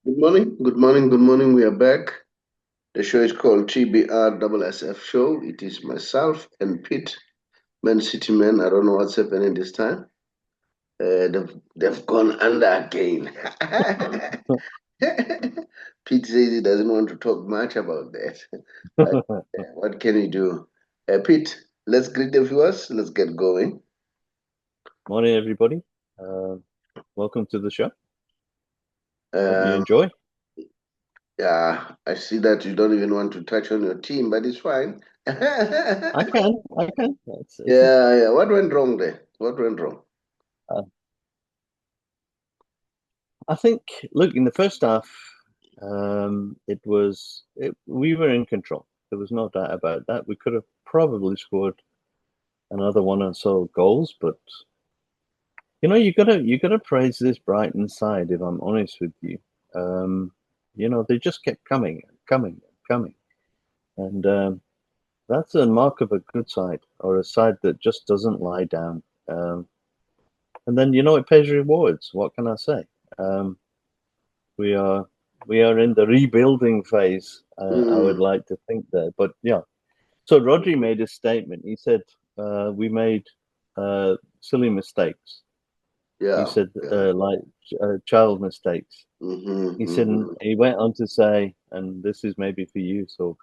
Good morning, good morning, good morning. We are back. The show is called TBR SSF Show. It is myself and Pete, Man City Man. I don't know what's happening this time. They've gone under again. Pete says he doesn't want to talk much about that. But what can we do? Pete, let's greet the viewers. Let's get going. Morning, everybody. Uh, Welcome to the show. Hope you Um, enjoy. yeah, I see that you don't even want to touch on your team, but it's fine. I can. I can. It's Yeah, yeah. What went wrong there? What went wrong? uh, I think. Look, in the first half, we were in control. There was no doubt about that. We could have probably scored another one or so goals, but you gotta praise this Brighton side. If I'm honest with you, um, they just kept coming, coming, coming, and that's a mark of a good side or a side that just doesn't lie down. Um, and then it pays rewards. What can I say? Um, we are we are in the rebuilding phase. I would Mm, like to think there, but yeah. So Rodri made a statement. He said we made silly mistakes. He yeah, said yeah. child mistakes. Mm-hmm, He said mm-hmm, he went on to say, and this is maybe for you. So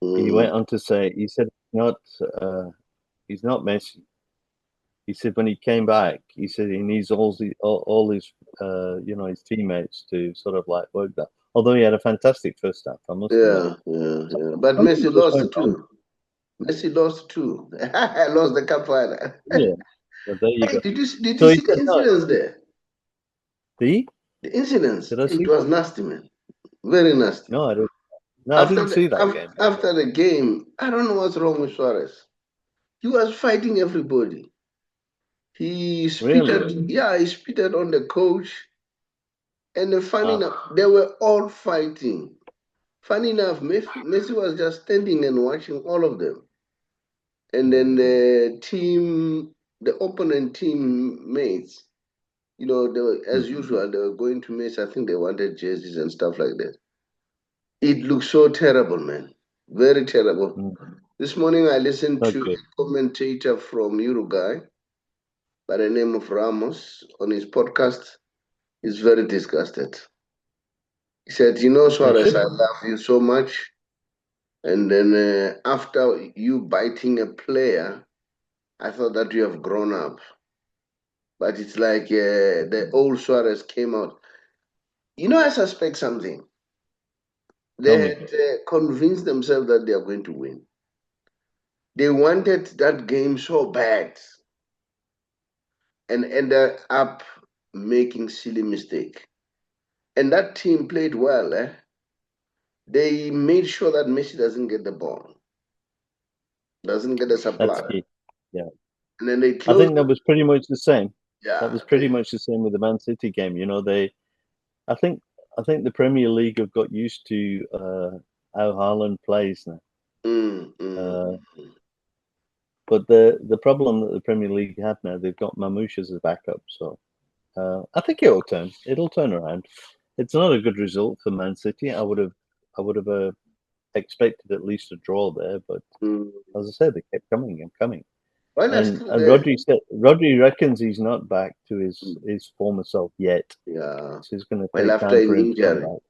he mm. went on to say, he said uh, he's not Messi. He said when he came back, he said he needs all his his teammates to sort of like work that. Although he had a fantastic first half, I must admit. Yeah, yeah, yeah. But Something Messi just lost went wrong. too. Messi lost too. Lost the cup final. Yeah, but there you Hey, go. did you So he see the said no. incidents there? See, The incidents. did I It see was that? nasty, man. Very nasty. No, I didn't. No, I After didn't the see that game. after the game, I don't know what's wrong with Suarez. He was fighting everybody. He Really? spitted, yeah, he spitted on the coach. And funny Ah, enough, they were all fighting. Funny enough, Messi was just standing and watching all of them. And then mm, the opponent team mates, they were, as mm, usual, they were going to Messi. I think they wanted jerseys and stuff like that. It looked so terrible, man. Very terrible. mm. This morning I listened Not to good. a commentator from Uruguay by the name of Ramos on his podcast. He's very disgusted. He said, They Suarez, should I be. love you so much. And then after you biting a player, I thought that you have grown up. But it's like the old Suarez came out. I suspect something. Tell They me. had convinced themselves that they are going to win. They wanted that game so bad and ended up making silly mistake. And that team played well. They made sure that Messi doesn't get the ball, doesn't get the That's supply. key. Yeah. And then they I closed. think that was pretty much the same. That Yeah, was pretty much the same with the Man City game. I think, I think the Premier League have got used to how Haaland plays now. mm, mm, Uh, but the problem that the Premier League have now, they've got Mamouche as a backup. So I think it'll turn around. It's not a good result for Man City. I would have expected at least a draw there, but mm. as I said, they kept coming and coming. Well, I And still and there. Rodri reckons he's not back to his former self yet. Yeah. So it's going to Well, take after time an for him to come injury, back.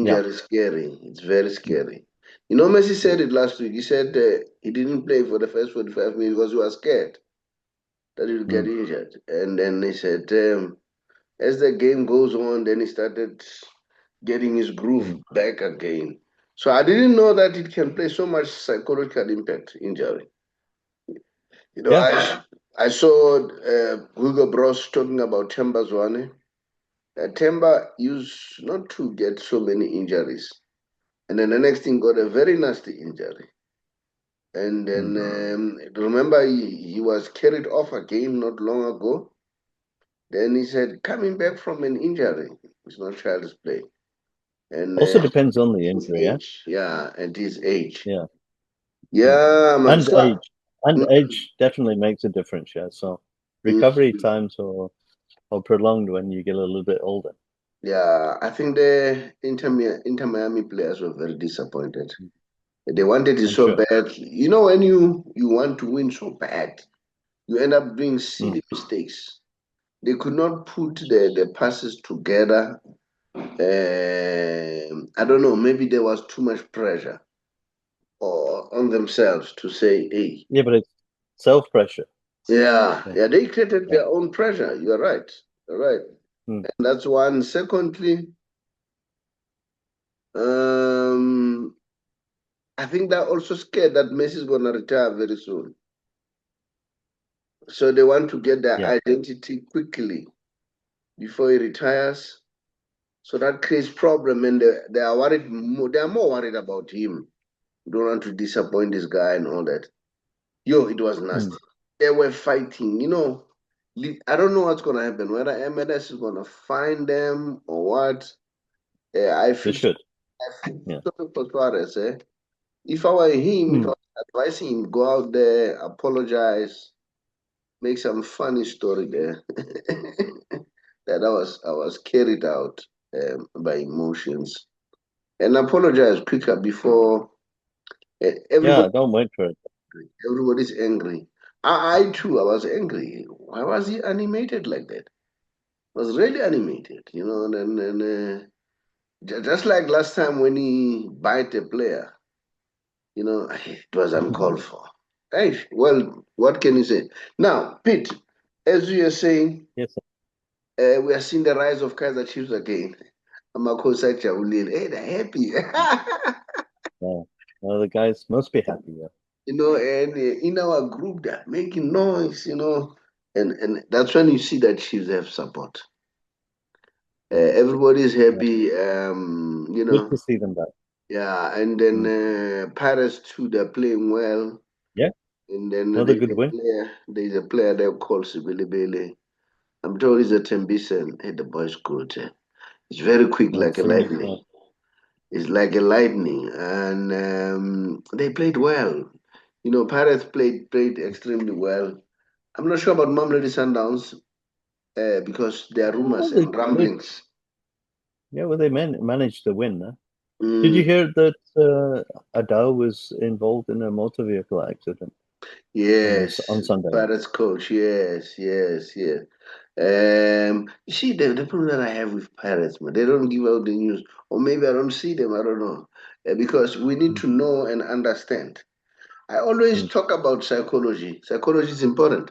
Yeah. scary. It's very scary. Messi said it last week. He said he didn't play for the first 45 minutes because he was scared that he would get Mm. injured. And then he said, as the game goes on, then he started getting his groove Mm. back again. So I didn't know that it can play so much psychological impact, injury. You know, Yeah. I saw Hugo Bros talking about Temba Zwane. Temba used not to get so many injuries. And then the next thing got a very nasty injury. And then Mm. remember he was carried off again not long ago. Then he said coming back from an injury is not child's play. And Also depends on the his injury. Yeah. age, yeah, and his age. Yeah. Mm. Yeah, man. And So, age. And age definitely makes a difference. Yeah. So recovery mm, times are prolonged when you get a little bit older. Yeah, I think the Inter Miami players were very disappointed. They wanted it I'm so sure. bad. You know, when you want to win so bad, you end up doing Mm. silly mistakes. They could not put the passes together. I don't know, maybe there was too much pressure or on themselves to say, hey, Yeah, but it's self pressure. yeah, Yeah. yeah, they created Yeah. their own pressure. You're right. You're right. Mm. And that's one. Secondly, um, I think they're also scared that Messi is gonna retire very soon. So they want to get their Yeah. identity quickly before he retires. So that creates problem, and they are worried. They are more worried about him. Don't want to disappoint this guy and all that. Yo, it was nasty. Mm. They were fighting. You know, I don't know what's gonna happen. Whether MLS is gonna find them or what. I They feel should. I feel Yeah. sorry for Suarez. If I were him, if I Mm. was advising him, go out there, apologize, make some funny story there. That I was carried out by emotions and apologize quicker before everybody Yeah. Don't wait for it. everybody's angry. I too I was angry. Why was he animated like that? Was really animated, you know. And just like last time when he bite a player, you know, it was uncalled for. Hey, well, what can you say? Now, Pete, as you are saying, Yes. we are seeing the rise of Kaizer Chiefs again. Amakosa Chawulil. Hey, they're happy. Yeah. Well, the guys must be happy. Yeah. You know, and in our group, they're making noise, you know. And that's when you see that Chiefs have support. Everybody's Yeah. happy, you Good know. to see them back. Yeah, and then Mm. Paris too, they're playing well. Yeah. And then Another good win. there's a player there called Sibili. I'm told he's a Tembisen. Hey, the boy's good. It's very quick, I've like a seen it. Yeah. lightning. It's like a lightning, and they played well. You know, Pirates played extremely well. I'm not sure about Mamelodi Sundowns because there are Well, rumors and rumblings. yeah. Well, they managed to win. Huh? Did you Mm, hear that Adao was involved in a motor vehicle accident yes, on Sunday? Pirates coach. Yes, yes, yes. You see, the problem that I have with Pirates, man, they don't give out the news, or maybe I don't see them. I don't know, because we need Mm. to know and understand. I always Mm. talk about psychology. Psychology is important.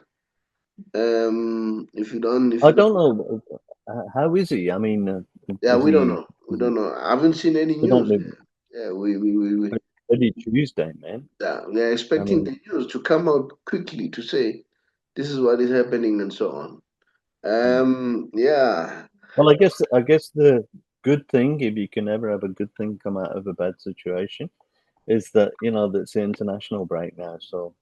If I you don't, don't know. How is he? I mean, yeah, is we don't he? know. We don't know. I haven't seen any They don't news. live Yeah, we ready Tuesday, man. yeah, we are I expecting mean, the news to come out quickly to say this is what is happening and so on. mm. Yeah, Well, I guess the good thing, if you can ever have a good thing come out of a bad situation, is that that's the international break now, so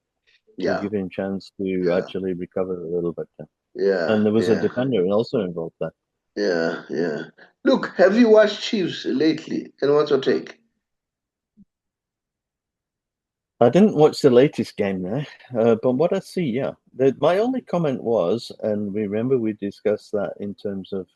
we'll yeah, give him a chance to yeah, actually recover a little bit. And yeah, there was a yeah, defender also involved there. yeah, yeah. Look, have you watched Chiefs lately? And what's your take? I didn't watch the latest game there, but what I see, yeah. My only comment was, and remember we discussed that in terms of,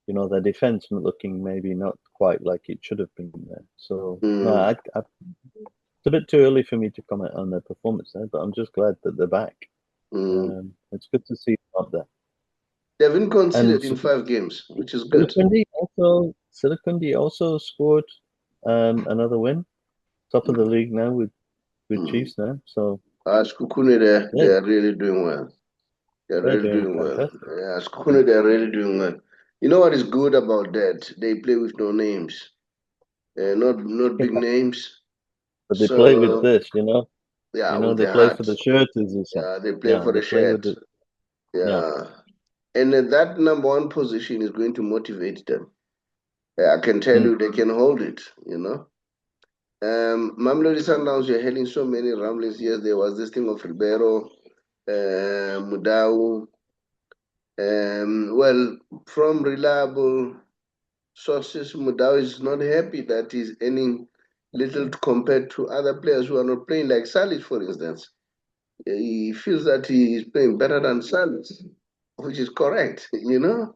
the defense looking maybe not quite like it should have been there. So, no, Mm, it's a bit too early for me to comment on their performance there, but I'm just glad that they're back. mm. It's good to see them up there. They haven't And conceded in 5 games, which is good. Silikundi also scored another win, top of the Mm, league now with mm. Chiefs now. So, Sikhukhune, they yeah, are really doing well. They're they're really doing doing well. fantastic. Yeah, Sikhukhune, they're really doing well. You know what is good about that? They play with no names, not big names. But they play with So this, yeah, with they their play for heart. the shirt, as you say. Yeah, they play Yeah, for they the play with shirt. it. Yeah. Yeah, and that number one position is going to motivate them. Yeah, I can tell Mm. you, they can hold it. You know. Mamelodi Sundowns, you're hearing so many rumblings. Yes, there was this thing of Ribeiro, Mudau. Well, from reliable sources, Mudau is not happy that he's earning little compared to other players who are not playing, like Salis, for instance. He feels that he is playing better than Salis, which is correct, you know.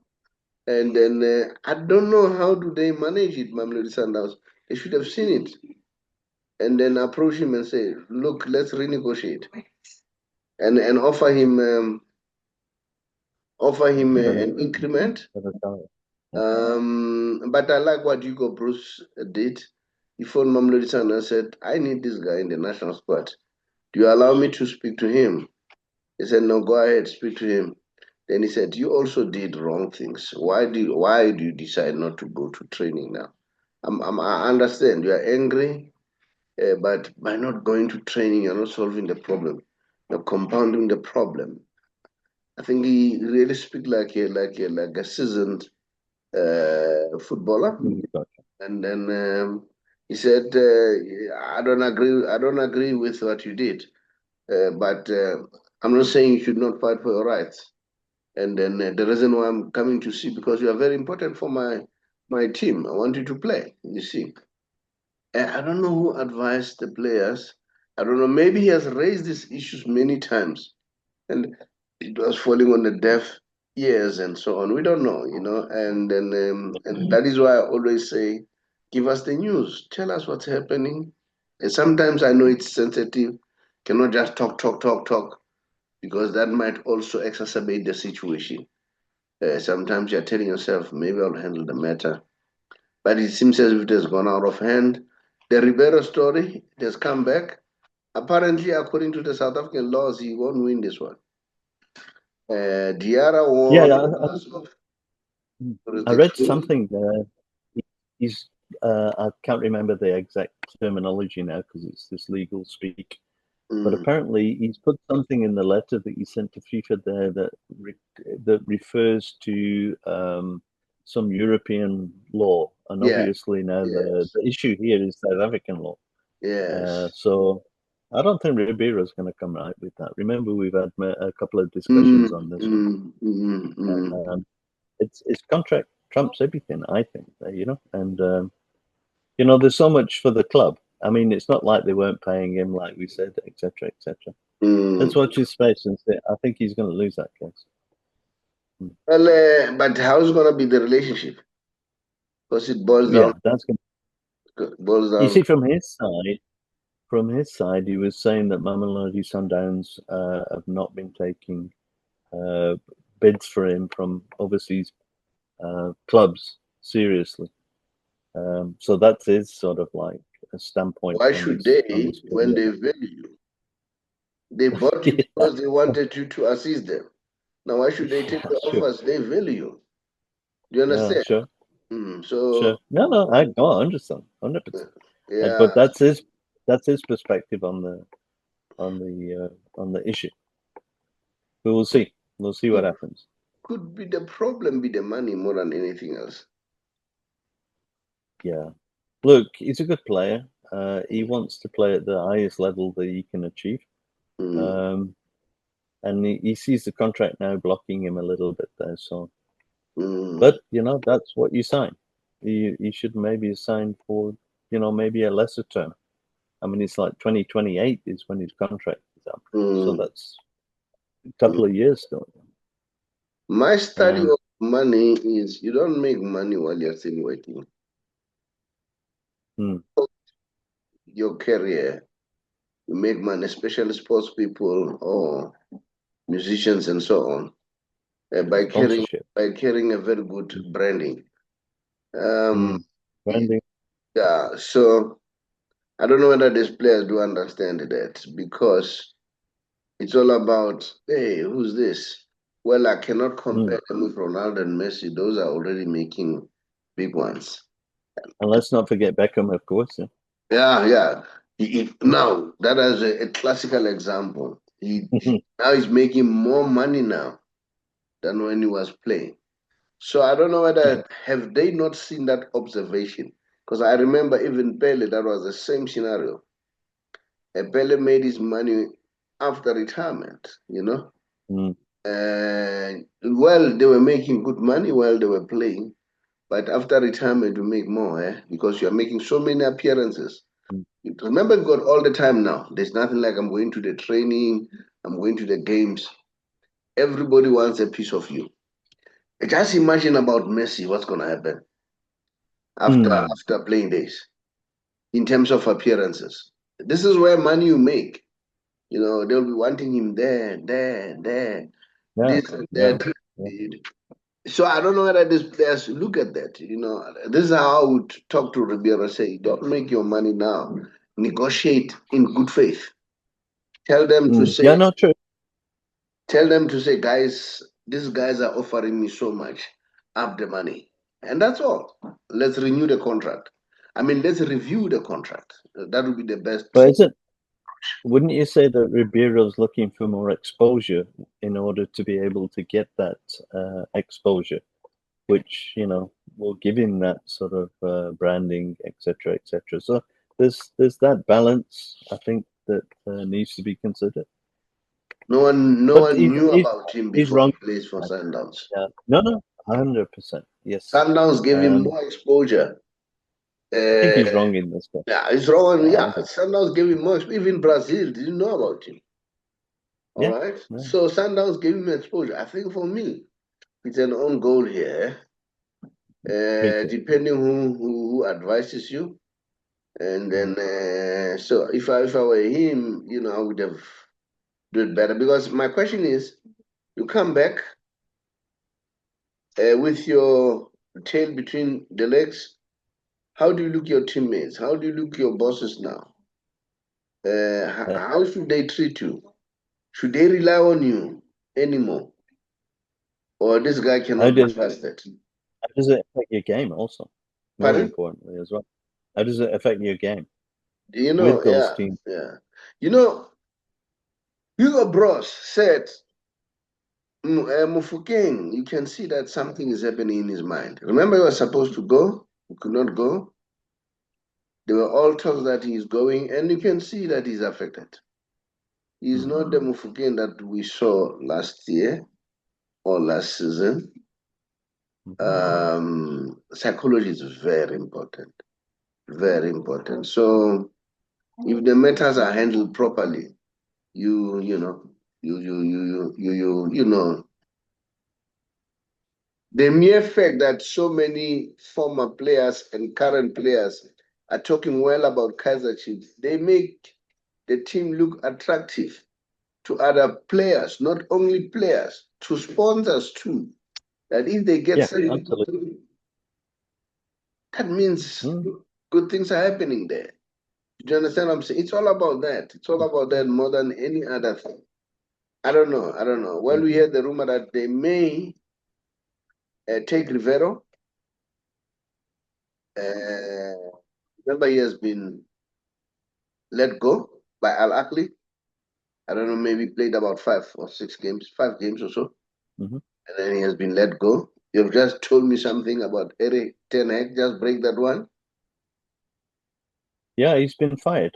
And then I don't know how do they manage it, Mamelodi Sundowns. They should have seen it. And then approach him and say, look, let's renegotiate. And offer him an increment. But I like what Hugo Bruce did. He phoned Mamelodi Sundowns and said, I need this guy in the national squad. Do you allow me to speak to him? He said, no, go ahead, speak to him. Then he said, you also did wrong things. Why do you decide not to go to training now? I understand you are angry, but by not going to training, you're not solving the problem. You're compounding the problem. I think he really speak like a seasoned footballer. And then he said, I don't agree with what you did, but I'm not saying you should not fight for your rights. And then the reason why I'm coming to see, because you are very important for my team. I want you to play, you see. I don't know who advised the players. I don't know. Maybe he has raised these issues many times, and it was falling on the deaf ears and so on. We don't know. And then and that is why I always say, give us the news. Tell us what's happening. And sometimes I know it's sensitive. Cannot just talk, because that might also exacerbate the situation. Sometimes you're telling yourself, maybe I'll handle the matter. But it seems as if it has gone out of hand. The Ribeiro story, it has come back. Apparently, according to the South African laws, he won't win this one. Diarra won because of I read jurisdiction. something. He's I can't remember the exact terminology now because it's this legal speak. But apparently, he's put something in the letter that he sent to FIFA there that refers to some European law, and Yeah, obviously now yes, the issue here is South African law. yes. So I don't think Ribeiro is going to come right with that. Remember, we've had a couple of discussions on this one. It's contract trumps everything, I think. And there's so much for the club. I mean, it's not like they weren't paying him, like we said, etc., etc. Let's watch his space and see. I think he's going to lose that case. Well, but how's going to be the relationship? Because it boils Yeah, down, that's going. boils You down. see, from his side, he was saying that Mamelodi Sundowns have not been taking bids for him from overseas clubs seriously. So that's his sort of like a standpoint Why on should his they when career. they value you? They bought you Yeah, because they wanted you to assist them. Now, why should they take yeah, the sure. offers they value you? Do you Yeah, understand? sure. Sure. So, No, I go 100%, 100%. But yeah, that's his perspective on the issue. We will see. We'll see what could happens. could be the problem be the money more than anything else. Yeah. Look, he's a good player. He wants to play at the highest level that he can achieve. Mm. Um, and he sees the contract now blocking him a little bit there. So, Mm. but that's what you sign. You should maybe sign for maybe a lesser term. I mean, it's like 2028 is when his contract is up. So Mm. that's a couple of years still. My study Um, of money is you don't make money while you're still working. hmm, Your career, you make money, especially sports people or musicians and so on, by carrying Sponsorship. a very good branding. Hmm. Y- Branding. yeah, so I don't know whether these players do understand that because it's all about, hey, who's this? Well, I cannot Hmm. compare them with Ronaldo and Messi. Those are already making big ones. And let's not forget Beckham, of course. Yeah. Yeah, yeah. Now that is a classical example. Now he's making more money now than when he was playing. So I don't know Yeah. whether have they not seen that observation? Because I remember even Pele, that was the same scenario. Pele made his money after retirement. Hmm. And well, they were making good money while they were playing, but after retirement, you make more, because you're making so many appearances. Hmm. Remember, you've got all the time now. There's nothing like I'm going to the training, I'm going to the games. Everybody wants a piece of you. Just imagine about Messi, what's going to happen after playing days in terms of appearances. This is where money you make. You know, they'll be wanting him there, Yeah, this and yeah, that. yeah. So I don't know whether these players look at that. You know, this is how I would talk to Ribeiro. Say, don't make your money now. Negotiate in good faith. Tell them to say, Yeah, not true. guys, these guys are offering me so much. Up the money, and that's all. Let's renew the contract. I mean, let's review the contract. That would be the best. But wouldn't you say that Ribeiro's looking for more exposure in order to be able to get that exposure, which, you know, will give him that sort of branding, etc., etc. So there's that balance, I think, that needs to be considered. No But one knew about him he's before wrong. he plays for Sundowns. Yeah. No, 100%. Yes. Sundowns gave him more exposure. I think he's Uh, wrong in this. yeah, it's wrong. Yeah, Yeah, Sundowns gave him more. Even Brazil didn't know about him. All yeah, right. yeah. So Sundowns gave him exposure. I think for me, it's an own goal here. Me too. Depending who advises you, and then Mm. so if I were him, you know, I would have done better. Because my question is, you come back with your tail between the legs. How do you look your teammates? How do you look your bosses now? Yeah. How should they treat you? Should they rely on you anymore? Or this guy How cannot be does trusted? how does it affect your game also? More Pardon? importantly as well. How does it affect your game You know, with those yeah, teams? yeah. You know, Hugo Bros said, Mufukeng, you can see that something is happening in his mind. Remember, he was supposed to go, he could not go. There were all talks that he is going, and you can see that he's affected. He's not the Mufukeng that we saw last year or last season. Psychology is very important, very important. So if the matters are handled properly, you know, you know, the mere fact that so many former players and current players are talking well about Kaizer Chiefs, they make the team look attractive to other players, not only players, to sponsors too. That if they get Yeah, something, absolutely. that means good things are happening there. Do you understand what I'm saying? It's all about that. It's all about that more than any other thing. I don't know. I don't know. Well, we heard the rumor that they may take Rivero. Remember, he has been let go by Al Akli. I don't know, maybe played about 5 or 6 games, 5 games or so. Mm-hmm. And then he has been let go. You've just told me something about Eric Ten Hag. Just break that one. Yeah, he's been fired.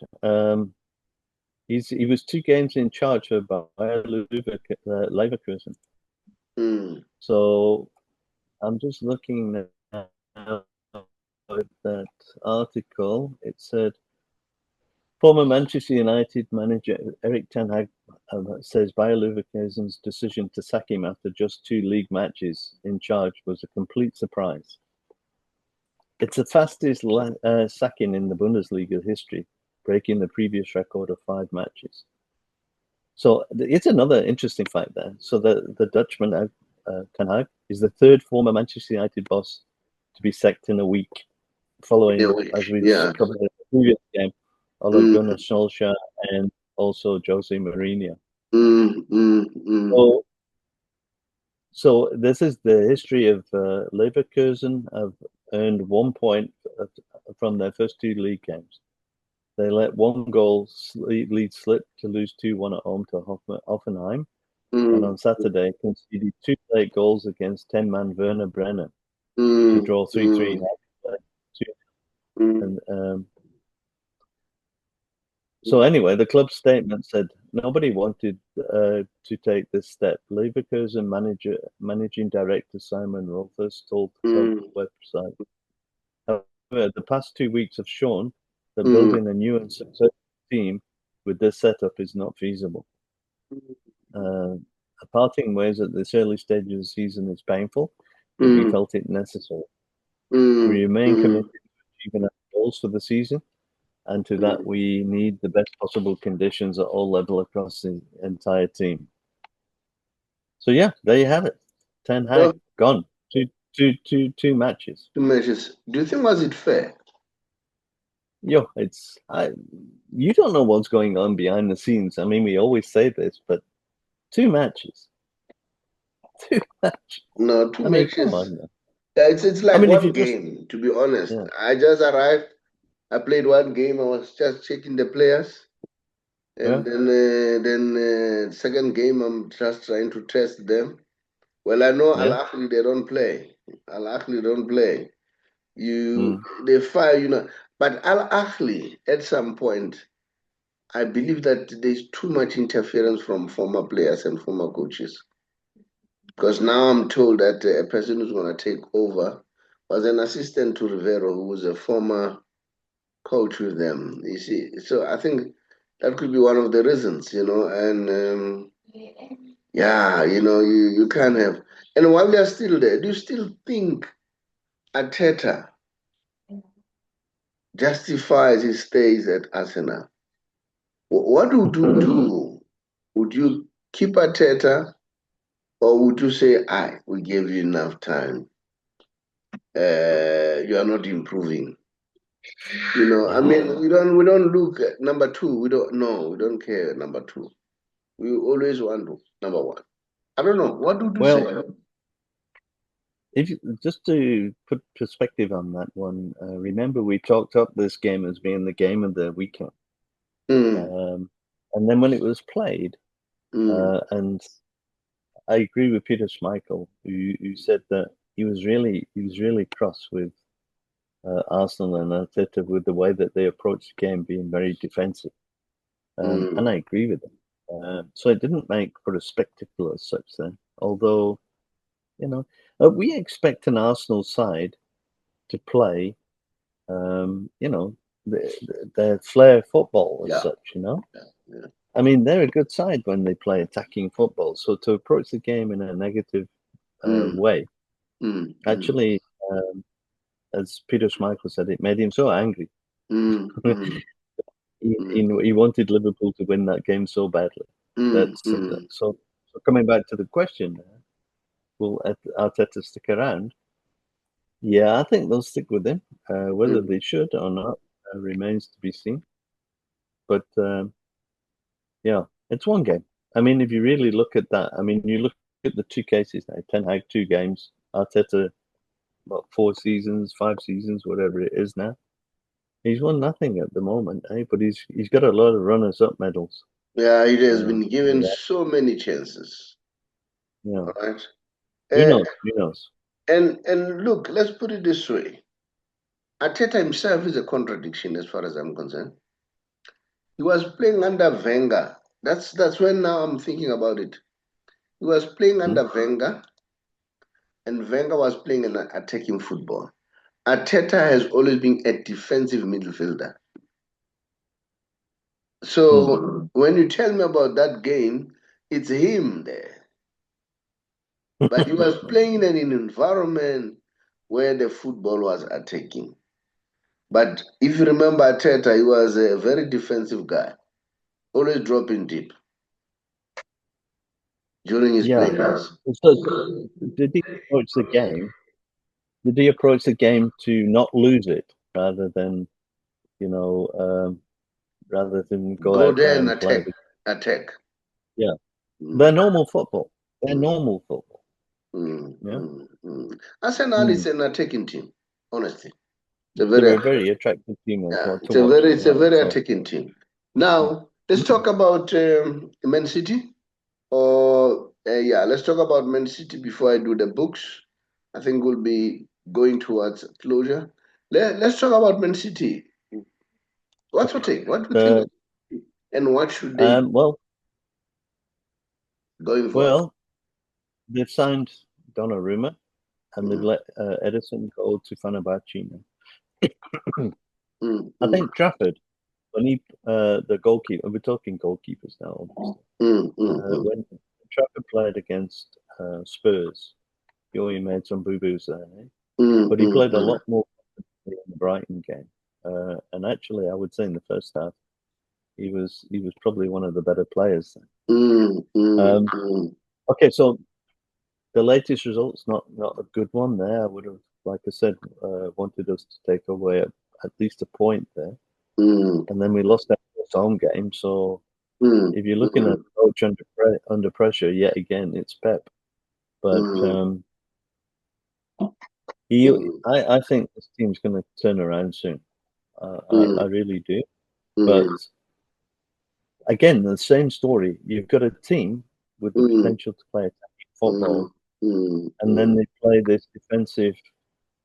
He was 2 games in charge of Bayer Leverkusen. So I'm just looking at that article. It said former Manchester United manager Eric Ten Hag says Bayer Leverkusen's decision to sack him after just 2 league matches in charge was a complete surprise. It's the fastest sacking in the Bundesliga history, breaking the previous record of 5 matches. So it's another interesting fact there. So the Dutchman, Ten Hag, is the third former Manchester United boss to be sacked in a week, following, as we covered in the previous game, Ole Gunnar Solskjaer and also Jose Mourinho. So this is the history of Leverkusen. Have earned 1 point from their first 2 league games. They let 1 goal lead slip to lose 2-1 at home to Hoffenheim. And on Saturday, conceded 2 late goals against 10-man Werner Brenner to draw 3-3. And so anyway, the club statement said nobody wanted to take this step. Leverkusen managing director Simon Rolfers told the club website. However, the past 2 weeks have shown that building a new and successful team with this setup is not feasible. Parting ways at this early stage of the season is painful, if we felt it necessary. We remain committed to achieving our goals for the season, and to that we need the best possible conditions at all levels across the entire team. So yeah, there you have it. Ten Hag gone. Two matches. 2 matches. Do you think was it fair? You don't know what's going on behind the scenes. I mean, we always say this, but 2 matches. 2 matches. No, 2 I mean, matches. come on. Yeah, it's like one game, to be honest. Yeah. I just arrived. I played one game. I was just checking the players. And then second game, I'm just trying to test them. Well, I know Al Ahly, they don't play. Al Ahly don't play. They fire, But Al Ahly, at some point, I believe that there's too much interference from former players and former coaches. Because now I'm told that a person who's going to take over was an assistant to Rivero, who was a former coach with them. You see, so I think that could be one of the reasons, and you can't have. And while they're still there, do you still think Arteta justifies his stays at Arsenal? What would you do? Would you keep Arteta, or would you say, we gave you enough time? You are not improving. I mean, we don't look at number 2. We don't care number 2. We always want number 1. I don't know. What would you say? If just to put perspective on that one, remember we talked up this game as being the game of the weekend, and then when it was played, and I agree with Peter Schmeichel, who said that he was really cross with Arsenal and Arteta with the way that they approached the game, being very defensive, and I agree with them. So it didn't make for a spectacle as such then, although we expect an Arsenal side to play, their flair football as such, Yeah. I mean, they're a good side when they play attacking football. So to approach the game in a negative way, actually, as Peter Schmeichel said, it made him so angry. He wanted Liverpool to win that game so badly. So coming back to the question, will Arteta stick around? Yeah, I think they'll stick with him. Whether they should or not remains to be seen. But yeah, it's one game. I mean, if you really look at that, I mean, you look at the 2 cases now. Ten Hag 2 games, Arteta, 4 seasons, 5 seasons, whatever it is now. He's won nothing at the moment, but he's got a lot of runners-up medals. Yeah, he has been given so many chances. Yeah. All right. Who knows? And look, let's put it this way. Arteta himself is a contradiction as far as I'm concerned. He was playing under Wenger. That's when now I'm thinking about it. He was playing under Wenger, and Wenger was playing an attacking football. Arteta has always been a defensive midfielder. So when you tell me about that game, it's him there. But he was playing in an environment where the football was attacking. But if you remember Arteta, he was a very defensive guy, always dropping deep during his playing years. So did he approach the game? Did he approach the game to not lose it rather than, rather than go out there and and attack? Yeah, they're normal football. They're normal football. Arsenal is an attacking team, honestly. They're a very attractive team. It's a very attacking team. Now let's talk about Man City. Let's talk about Man City before I do the books. I think we'll be going towards closure. Let's talk about Man City. What's your take? What do you think? And what should they do going forward? Well, they've signed Donnarumma and they've let Edison go to Fenerbahce now. I think Trafford, when the goalkeeper, we're talking goalkeepers now, obviously. When Trafford played against Spurs, Sure, he made some boo-boos there, but he played a lot more in the Brighton game. And actually, I would say in the first half, he was probably one of the better players. Okay, so the latest results, not a good one there. I would have, like I said, wanted us to take away at least a point there. And then we lost that first home game. So if you're looking at coach under pressure, yet again, it's Pep. But I think this team's going to turn around soon. I really do. But again, the same story. You've got a team with the potential to play attacking football, and then they play this defensive,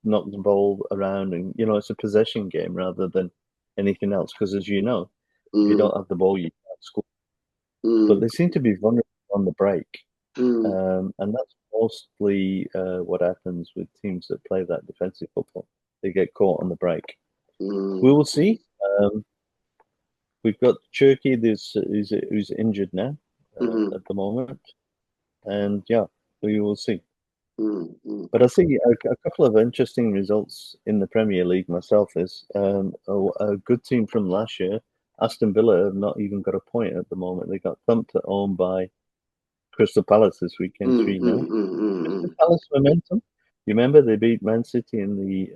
knock the ball around, and it's a possession game rather than anything else. Because as you know, if you don't have the ball, you can't score. But they seem to be vulnerable on the break, and that's mostly what happens with teams that play that defensive football. They get caught on the break. We will see. We've got Turkey, who's injured now at the moment, and yeah, we will see. But I see a couple of interesting results in the Premier League myself. Is a good team from last year. Aston Villa have not even got a point at the moment. They got thumped at home by Crystal Palace this weekend, 3-0. Crystal Palace momentum. You remember they beat Man City in the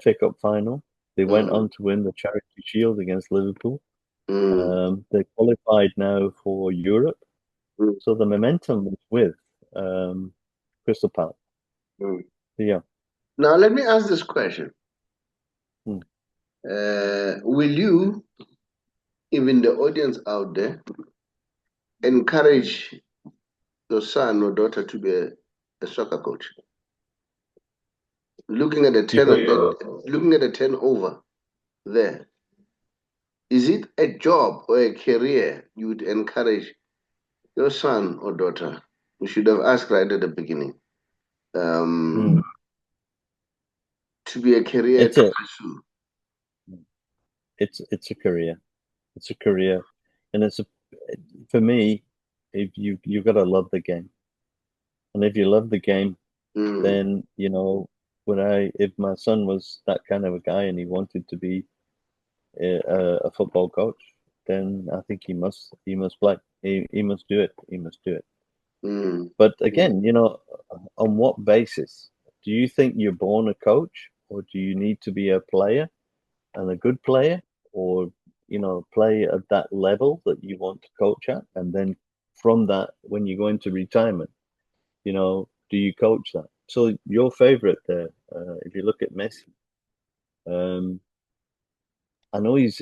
FA Cup final. They went on to win the Charity Shield against Liverpool. They qualified now for Europe. So the momentum is with Crystal Palace. Yeah. Now let me ask this question. Will you, even the audience out there, encourage your son or daughter to be a soccer coach? Looking at the turnover there, is it a job or a career you would encourage your son or daughter? We should have asked right at the beginning. To be a career to pursue. It's a career. It's a career, and for me, if you've got to love the game, and if you love the game, then if my son was that kind of a guy and he wanted to be a football coach, then I think he must play. He must do it. He must do it. But again, on what basis? Do you think you're born a coach, or do you need to be a player and a good player, or play at that level that you want to coach at, and then from that, when you go into retirement, do you coach that? So your favorite there, if you look at Messi, I know he's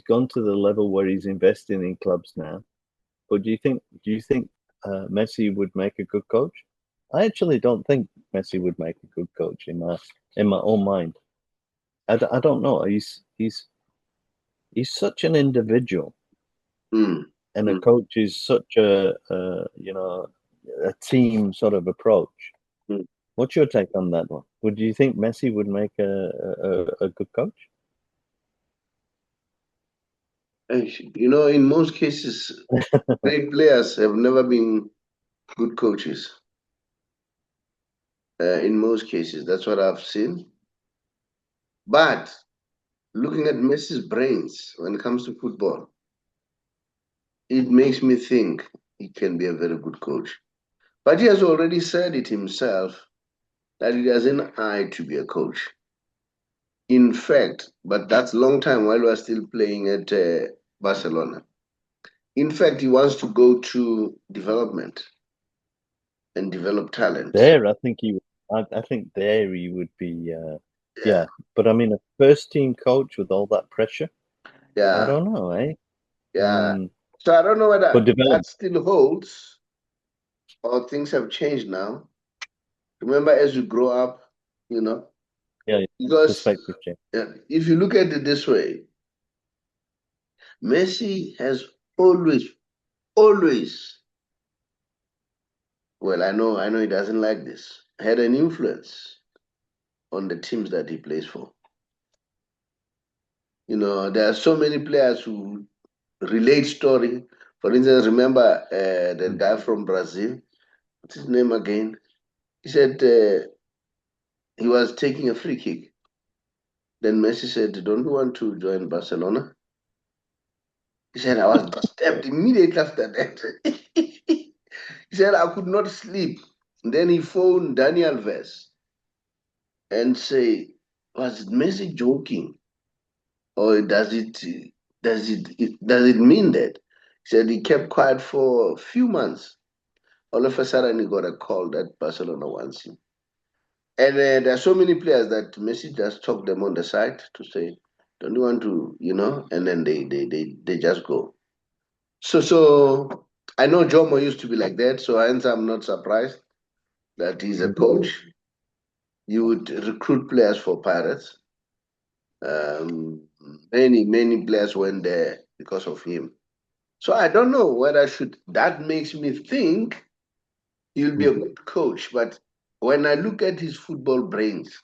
gone to the level where he's investing in clubs now, but do you think Messi would make a good coach? I actually don't think Messi would make a good coach in my own mind. I don't know. He's such an individual, and a coach is such a team sort of approach. What's your take on that one? Would you think Messi would make a good coach? In most cases, great players have never been good coaches. In most cases, that's what I've seen. But looking at Messi's brains when it comes to football, it makes me think he can be a very good coach. But he has already said it himself that he has an eye to be a coach. In fact, but that's a long time while we are still playing at Barcelona. In fact, he wants to go to development and develop talent. There, I think there he would be. Yeah, but I mean, a first-team coach with all that pressure. Yeah, I don't know, eh? Yeah. So I don't know whether But that still holds or things have changed now. Remember, as you grow up, Yeah, because perspective change. If you look at it this way, Messi has always, well, I know he doesn't like this, had an influence on the teams that he plays for. There are so many players who relate story. For instance, remember the guy from Brazil what's his name again? He said he was taking a free kick. Then Messi said, "Don't you want to join Barcelona?" He said, "I was disturbed immediately after that." He said, "I could not sleep." And then he phoned Daniel Alves and say, "Was Messi joking, or does it mean that?" He said he kept quiet for a few months. All of a sudden, he got a call that Barcelona wants him. And there are so many players that Messi just talked them on the side to say, "Don't you want to, And then they just go. So I know Jomo used to be like that, so hence I'm not surprised that he's a coach. You would recruit players for Pirates. Many players went there because of him. So I don't know whether that makes me think he'll be a good coach. But when I look at his football brains,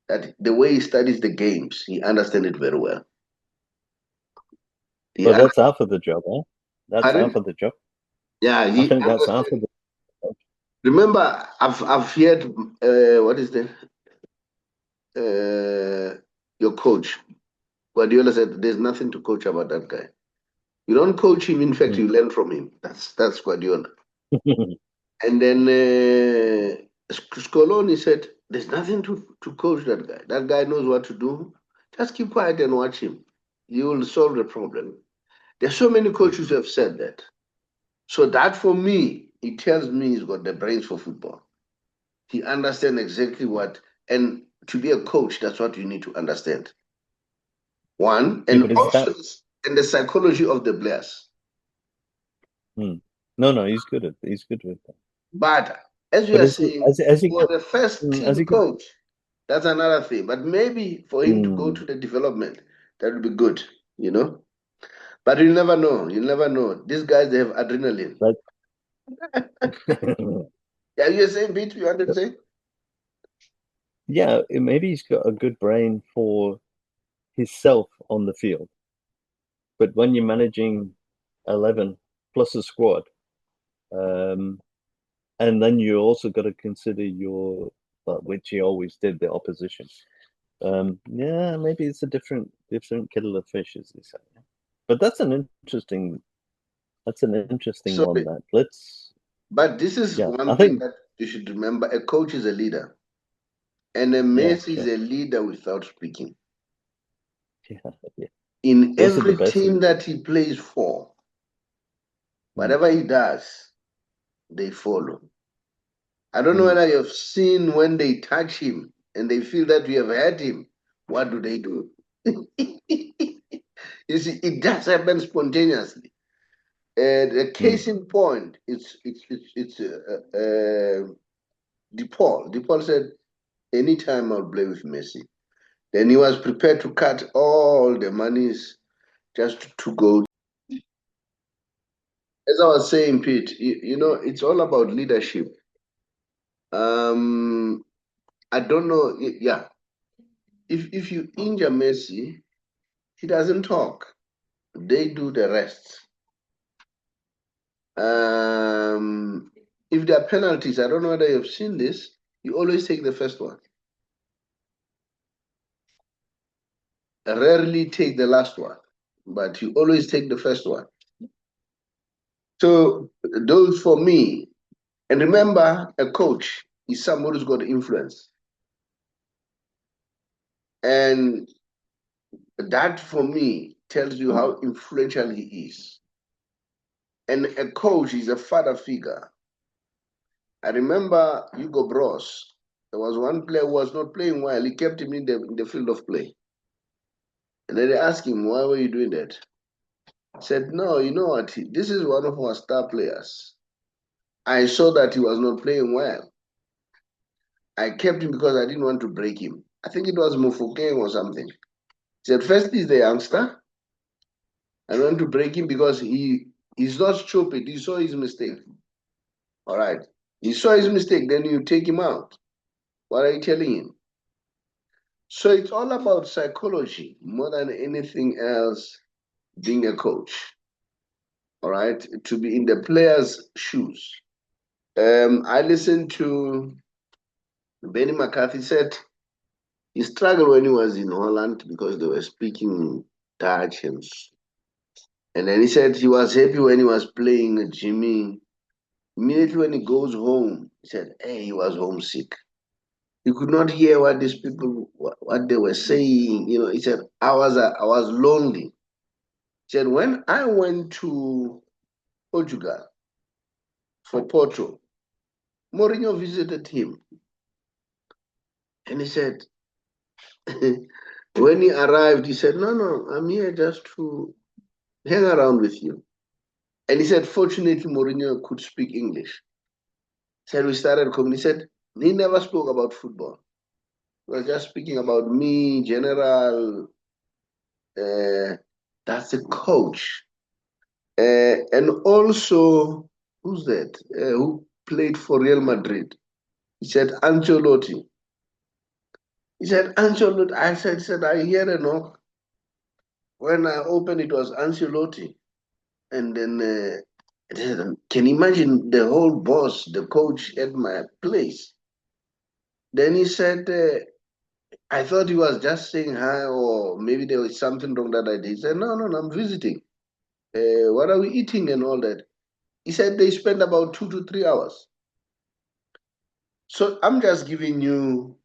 that the way he studies the games, he understands it very well. Well, that's half of the job, huh? That's Pardon? half of the job. Yeah, I think that's half of the job. remember, I've heard what is the your coach Guardiola said, "There's nothing to coach about that guy. You don't coach him. In fact, you learn from him." That's Guardiola. And then Scoloni said, "There's nothing to coach that guy. That guy knows what to do. Just keep quiet and watch him. You will solve the problem." There's so many coaches who have said that. So that for me, it tells me he's got the brains for football. He understands exactly and to be a coach, that's what you need to understand. One, Yeah, and but is also that? and the psychology of the players. No, he's good with that. But as you But are saying, as he for the first as team he gets, coach, that's another thing. But maybe for him to go to the development, that would be good, you know. But you never know. You never know. These guys, they have adrenaline. like, Yeah, you're saying, Pete, you want to say? yeah, maybe he's got a good brain for himself on the field, but when you're managing 11 plus a squad, um, and then you also got to consider which he always did, the opposition. Yeah, maybe it's a different kettle of fish, as they say. But that's an interesting So, one. but this is Yeah, one I thing think, that you should remember: a coach is a leader, and a yeah, Messi is sure, a leader without speaking. yeah, yeah. In Those are the every best team leaders. that he plays for, Mm, whatever he does, they follow. I don't know mm. whether you've seen when they touch him and they feel that we have had him, what do they do? You see, it does happen spontaneously. The Mm. case in point, it's DePaul. DePaul said, "Anytime I'll play with Messi." Then he was prepared to cut all the monies just to go. As I was saying, Pete, it's all about leadership. Um, I don't know. Yeah, if you injure Messi, he doesn't talk. They do the rest. Um, if there are penalties, I don't know whether you've seen this. You always take the first one. Rarely take the last one, but you always take the first one. So those for me, and remember, a coach is someone who's got influence, and that for me tells you how influential he is. And a coach is a father figure. I remember Hugo Bros. There was one player who was not playing well. He kept him in the field of play. And then they asked him, "Why were you doing that?" He said, "No, you know what? This is one of our star players. I saw that he was not playing well. I kept him because I didn't want to break him." I think it was Mufokeng or something. He said, "First, he's the youngster. I want to break him because he's not stupid. He saw his mistake. All right. He saw his mistake, then you take him out. What are you telling him?" So it's all about psychology more than anything else, being a coach. All right. To be in the player's shoes. I listened to Benny McCarthy said he struggled when he was in Holland because they were speaking Dutch, and then he said he was happy when he was playing Jimmy. Immediately when he goes home, he said, "Hey, he was homesick. He could not hear what these people what they were saying. He said I was lonely. He said when I went to Portugal for Porto, Mourinho visited him, and he said when he arrived, he said, "No, no, I'm here just to hang around with you." And he said, fortunately, Mourinho could speak English. He said we started coming. He said he never spoke about football. We were just speaking about me, general. That's the coach. And also, who's that? Who played for Real Madrid? He said Ancelotti. He said Ancelotti. I said I hear a knock. When I opened, it was Ancelotti. And then can you imagine the whole boss, the coach at my place? Then he said, I thought he was just saying hi, or maybe there was something wrong that I did. He said, no, no, no, I'm visiting. What are we eating and all that? He said they spent about 2 to 3 hours. So I'm just giving you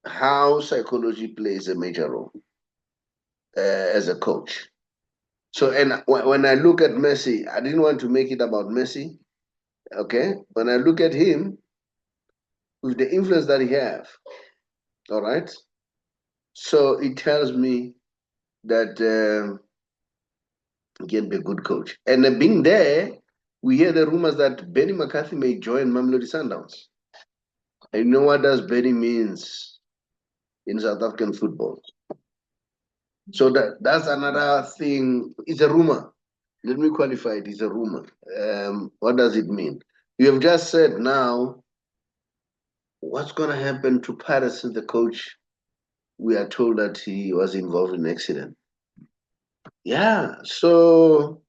how psychology plays a major role as a coach. So, and when I look at Messi, I didn't want to make it about Messi. Okay, when I look at him with the influence that he have, all right. So it tells me that he can be a good coach. And being there, we hear the rumors that Benny McCarthy may join Mamelodi Sundowns. And you know what does Benny means in South African football? So that's another thing. It's a rumor. Let me qualify it. It's a rumor. What does it mean? You have just said now, what's going to happen to Paris, the coach? We are told that he was involved in an accident. Yeah. So,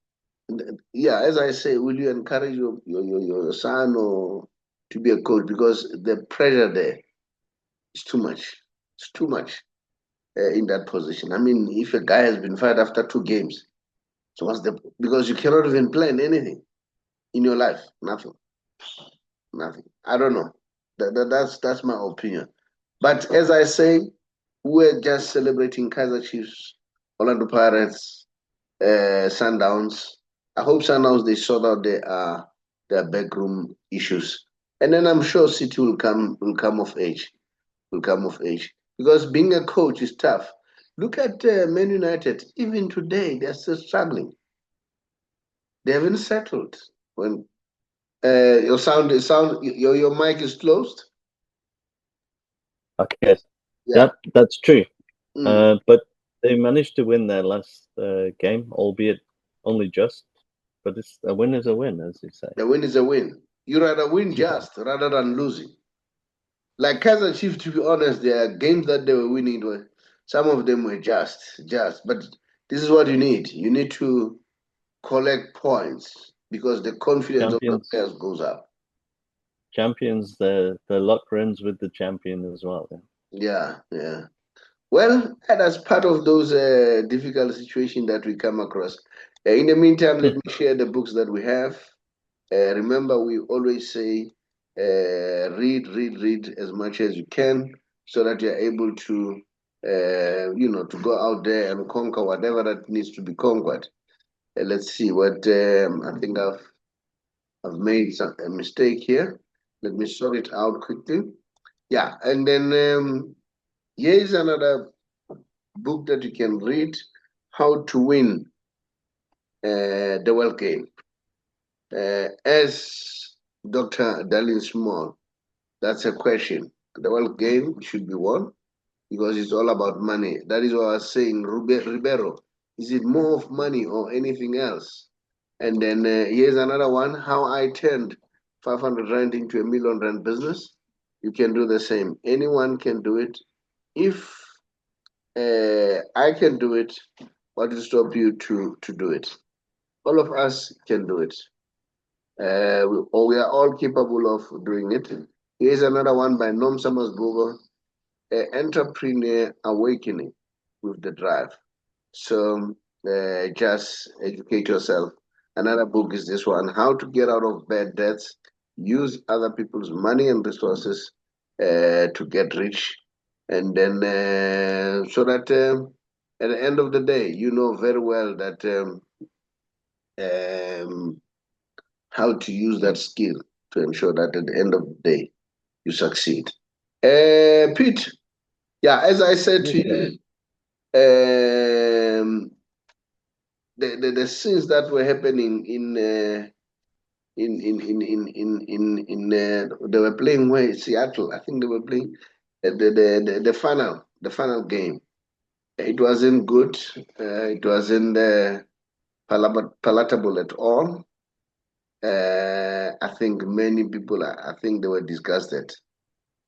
yeah, as I say, will you encourage your son or to be a coach? Because the pressure there is too much. It's too much in that position. I mean, if a guy has been fired after 2 games, so what's the because you cannot even plan anything in your life. Nothing. Nothing. I don't know. That's my opinion. But as I say, we're just celebrating Kaizer Chiefs, Orlando Pirates, Sundowns. I hope Sundowns they sort out their backroom issues, and then I'm sure City will come of age. Will come of age because being a coach is tough. Look at Man United. Even today, they're still struggling. They haven't settled. When your mic is closed. Okay, Yeah. that's true. Mm. But they managed to win their last game, albeit only just. But a win is a win, as you say. The win is a win. You rather win Yeah. just rather than losing. Like Kaizer Chiefs, to be honest, there are games that they were winning. Some of them were just. But this is what you need. You need to collect points because the confidence of the Champions, players goes up. champions, the luck runs with the champion as well. Yeah, yeah. Well, that's part of those difficult situations that we come across. In the meantime, let me share the books that we have. Remember, we always say read as much as you can so that you're able to, to go out there and conquer whatever that needs to be conquered. Let's see what I think I've made a mistake here. Let me sort it out quickly. Yeah, and then here's another book that you can read: How to Win the World Game. As Dr. Darlene Small, that's a question. The World Game should be won because it's all about money. That is what I was saying, Ribeiro. Is it more of money or anything else? And then here's another one: How I turned 500 Rand into a 1 million Rand business. You can do the same. Anyone can do it. If I can do it, what will stop you to do it? All of us can do it. We are all capable of doing it. Here's another one by Nom Samarsbogo, Entrepreneur Awakening with the Drive. So just educate yourself. Another book is this one, How to Get Out of Bad Debts, Use Other People's Money and Resources to Get Rich. And then so that at the end of the day, you know very well that um, how to use that skill to ensure that at the end of the day, you succeed. Pete, yeah, as I said to Yes, sir. you, the scenes that were happening they were playing where Seattle. I think they were playing the final game. It wasn't good. It wasn't palatable at all. I think many people, I think they were disgusted.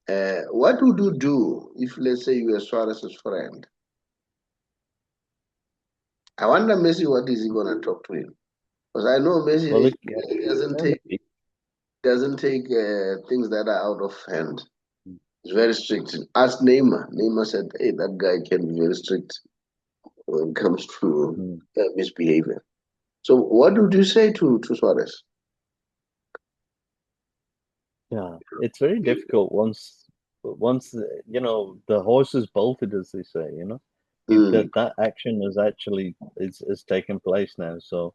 What would you do if, let's say, you were Suarez's friend? I wonder Messi, what is he gonna talk to him? Because I know Well, Messi it doesn't can take be. things that are out of hand. He's very strict. Ask Neymar. Neymar said, "Hey, that guy can be very strict when it comes to Mm. misbehavior." So, what would you say to Suarez? Yeah, it's very difficult once the horse is bolted, as they say. Mm. That action is actually is taken place now. So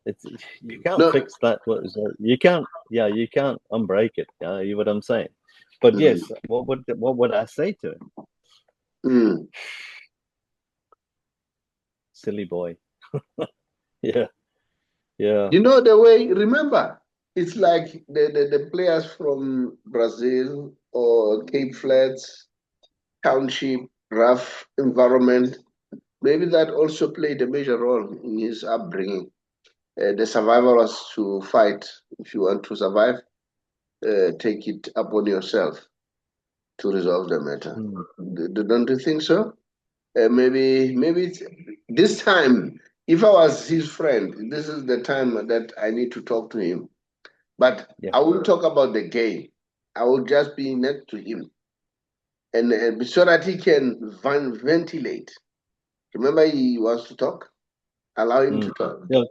it's you can't No. fix that. You can't? Yeah, you can't unbreak it. Yeah, you know what I'm saying. But Mm. yes, what would I say to him? Mm. Silly boy. Yeah, yeah. You know the way. Remember, it's like the players from Brazil or Cape Flats, township, rough environment. Maybe that also played a major role in his upbringing. The survival was to fight. If you want to survive, take it upon yourself to resolve the matter. Mm. Don't you think so? Maybe this time, if I was his friend, this is the time that I need to talk to him. But Yeah. I won't talk about the game. I will just be next to him and so that he can ventilate. Remember, he wants to talk. Allow him to Mm. talk. Yeah.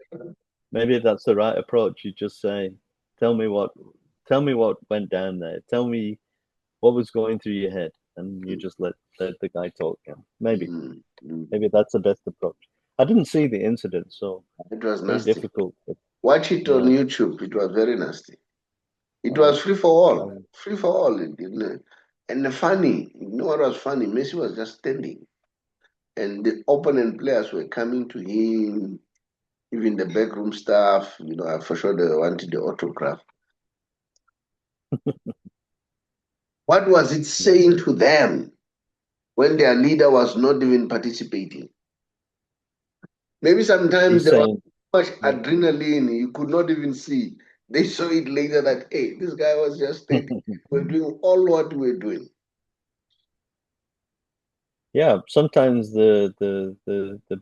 Maybe that's the right approach. You just say, "Tell me what, tell me what went down there. Tell me what was going through your head," and you just let the guy talk. Yeah. Maybe Mm, mm. maybe that's the best approach. I didn't see the incident, so It was very nasty. difficult. But Watch it on yeah, YouTube. It was very nasty. It uh, was free for all. uh, Free for all. And the funny, you know what was funny? Messi was just standing, and the opponent players were coming to him, even the backroom staff. For sure they wanted the autograph. What was it yeah. saying to them when their leader was not even participating? Maybe sometimes He's there was saying, so much yeah, adrenaline you could not even see. They saw it later that, hey, this guy was just standing. We're doing all what we're doing. yeah. Sometimes the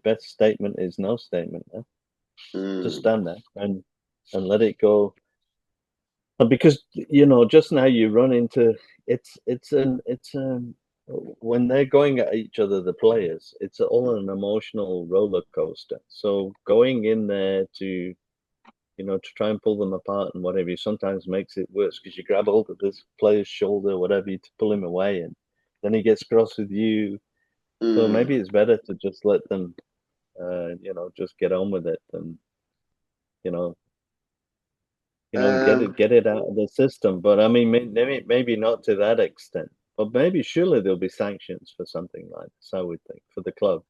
best statement is no statement. Yeah? Just Mm, stand there and let it go. And because just now you run into it's when they're going at each other, the players, it's all an emotional roller coaster. So going in there to try and pull them apart and whatever, sometimes makes it worse because you grab hold of this player's shoulder, whatever, to pull him away, and then he gets cross with you. So mm. maybe it's better to just let them, just get on with it and you know Um, get it out of the system. But I mean, maybe not to that extent. But maybe surely there'll be sanctions for something like this. I would think for the club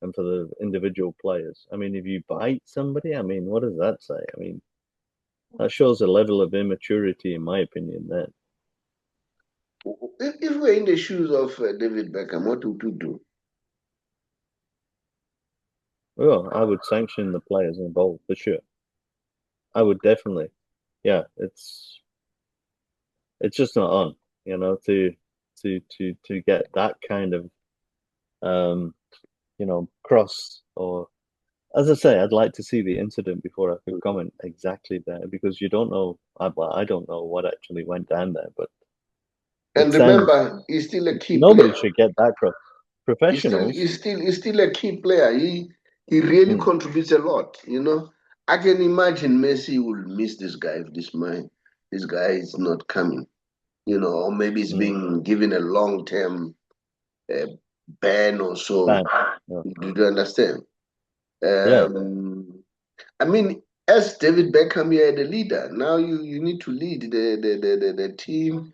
and for the individual players. I mean, if you bite somebody, I mean, what does that say? I mean, that shows a level of immaturity, in my opinion. Then, if we're in the shoes of David Beckham, what would you do? well, I would sanction the players involved for sure. I would definitely. Yeah, it's just not on. To get that kind of um, cross or As I say, I'd like to see the incident before I could comment exactly there, because you don't know. I don't know what actually went down there, but And it sounds remember, he's still a key nobody player. should get that cross. He's still Professionals. he's still he's still a key player. He really Hmm, contributes a lot. I can imagine Messi will miss this guy if this guy is not coming. Or maybe he's hmm, being given a long-term uh, ban or so. bad. Yeah. Do you understand? Yeah. I mean, as David Beckham, you are the leader. Now you need to lead the team.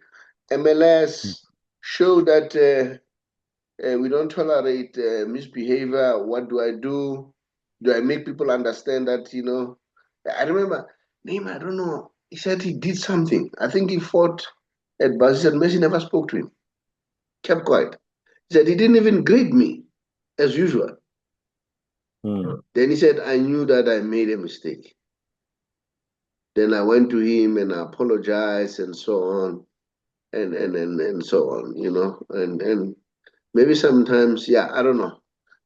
Hmm. MLS show that we don't tolerate misbehavior. What do I do? Do I make people understand that, I remember Neymar, I don't know, he said he did something. I think he fought at Brazil. Messi never spoke to him, kept quiet. He said he didn't even greet me as usual. Hmm. Then he said, I knew that I made a mistake. Then I went to him and I apologized and so on and so on, and maybe sometimes, yeah, I don't know.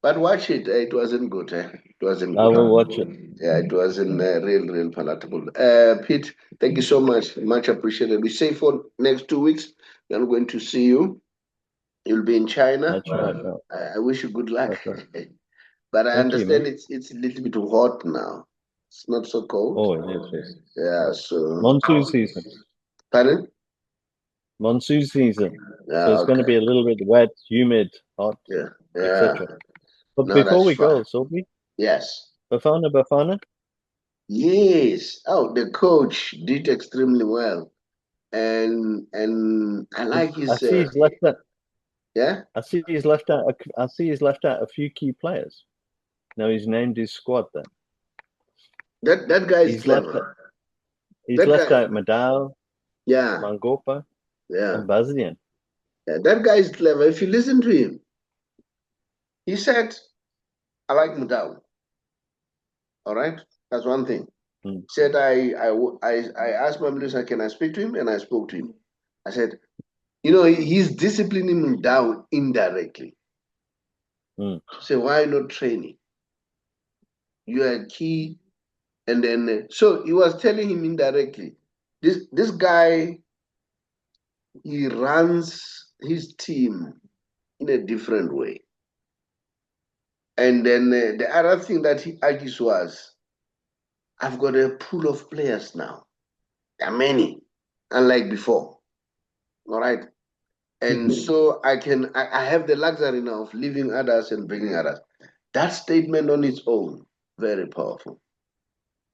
But watch it. It wasn't good. It wasn't I good. will watch it. Yeah, it wasn't real palatable. Pete, thank you so much. Much appreciated. We say for next 2 weeks, I'm going to see you. You'll be in China. That's right. Yeah, I wish you good luck. that's right. But I Thank you, man. understand it's a little bit hot now. It's not so cold. Oh, it is. Yes. Yeah, Yeah. so Monsoon season. pardon? Monsoon season. So Yeah, it's going to okay. be a little bit wet, humid, hot, Yeah, yeah. etc. But No, before that's we fine. go, Sophie, Yes. Bafana, Yes. Oh, the coach did extremely well. And I like I his see he's left out. yeah. I see he's left out. I see he's left out a few key players. Now he's named his squad. Then That guy is he's left. clever. He's That left guy, out Madao, yeah, Mangopa, yeah, and Bazian. yeah. That guy is clever. If you listen to him, he said, "I like Mudau." All right, that's one thing. Mm, He said, I asked Mamelodi, can I speak to him? And I spoke to him. I said, he's disciplining him down indirectly. mm, Say, why not training? You are key. And then, so he was telling him indirectly, this guy, he runs his team in a different way. And then the other thing that he argues was, I've got a pool of players now. There are many, unlike before. All right. And so I have the luxury now of leaving others and bringing others. That statement on its own, very powerful.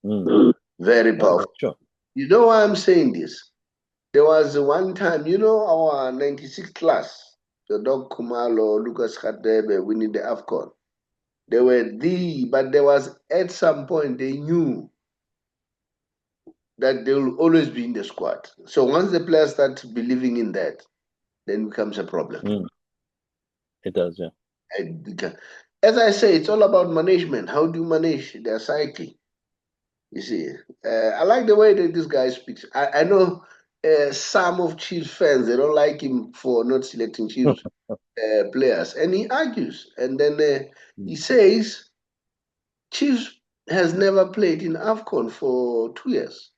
mm. Very Oh, powerful. sure. You know why I'm saying this? There was one time, our 96 class, the Doc Kumalo, Lucas Khadebe, winning the AFCON. They were but there was at some point they knew that they will always be in the squad. So once the players start believing in that, then it becomes a problem. Mm. It does, yeah. As I say, it's all about management. How do you manage their psyche? You see, I like the way that this guy speaks. I know some of Chiefs fans, they don't like him for not selecting Chiefs players. And he argues. And then he says, Chiefs has never played in AFCON for 2 years.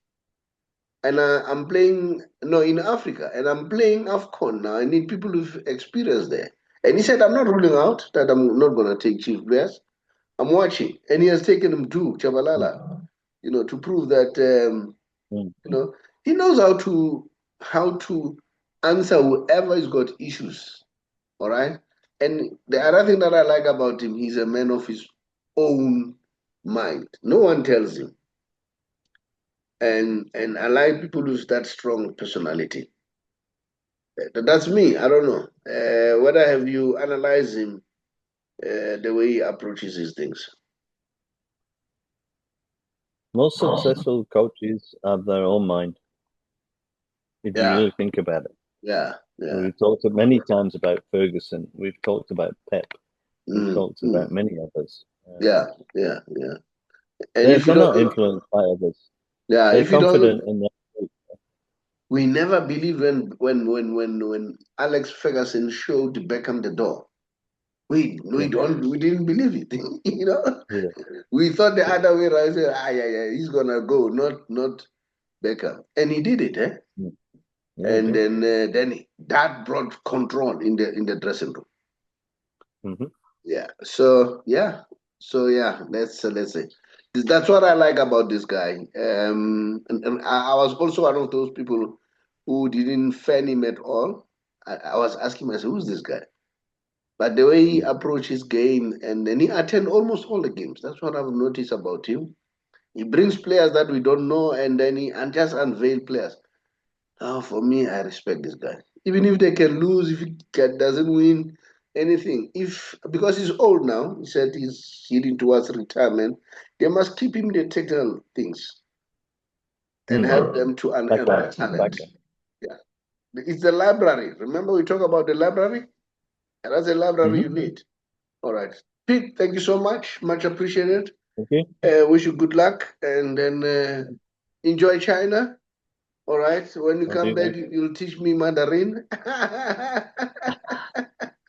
And I'm playing, no, in Africa. And I'm playing AFCON now. I need people with experience there. And he said, I'm not ruling out that I'm not going to take Chiefs players. I'm watching. And he has taken them to Mm, Chabalala, to prove that mm, he knows how to answer whoever has got issues. All right. And the other thing that I like about him, he's a man of his own mind. No one tells him. And I like people with that strong personality. That's me. I don't know. Whether have you analyzed him, the way he approaches his things? Most successful coaches have their own mind, if you Yeah, really think about it. yeah, yeah. We've talked many times about Ferguson. We've talked about Pep. We've Mm, talked mm. about many others. Yeah, yeah, yeah. And They're, if you they're not don't, influenced by others. yeah, They're if you confident don't, in their. we never believed when Alex Ferguson showed Beckham the door. We didn't believe it. Yeah. We thought the Yeah. other way around. Said, yeah, he's gonna go, not Beckham, and he did it, eh? Mm. Yeah, he And did. then that brought control in the dressing room. Mm-hmm. Yeah. So yeah. Let's say that's what I like about this guy. And I was also one of those people who didn't fan him at all. I was asking myself, who's this guy? But the way he Mm. approaches his game, and then he attend almost all the games. That's what I've noticed about him. He brings players that we don't know, and then he just unveil players. Oh, for me, I respect this guy. Even if they can lose, if doesn't win anything, if because he's old now, he said he's heading towards retirement. They must keep him the technical things and Mm. help them to unearth Background. talent. Background. Yeah, it's the library. Remember we talk about the library? And that's the library Mm-hmm. you need. All right, Pete. Thank you so much. Much appreciated. Thank you. Wish you good luck, and then enjoy China. All right. When you I'll come do back, that. you'll teach me Mandarin.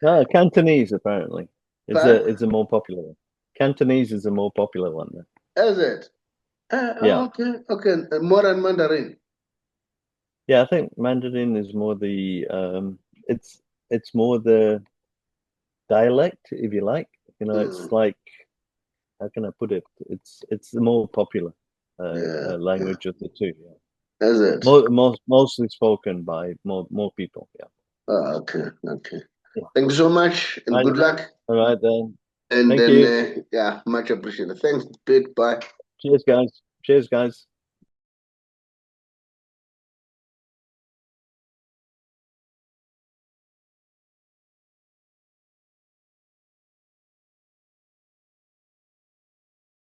No, Cantonese apparently. But It's a more popular one. Cantonese is a more popular one there. is it? Yeah. Okay. More than Mandarin. Yeah, I think Mandarin is more it's more the dialect, if you like. It's Mm, like, how can I put it? It's the more popular yeah. language of the two. Yeah. Is it? Mostly spoken by more people. Yeah. Okay. Yeah. Thank you so much, and Right. good luck. All right then. And Thank then, you. yeah, much appreciated. Thanks, Pete. Bye. Cheers, guys. Cheers, guys.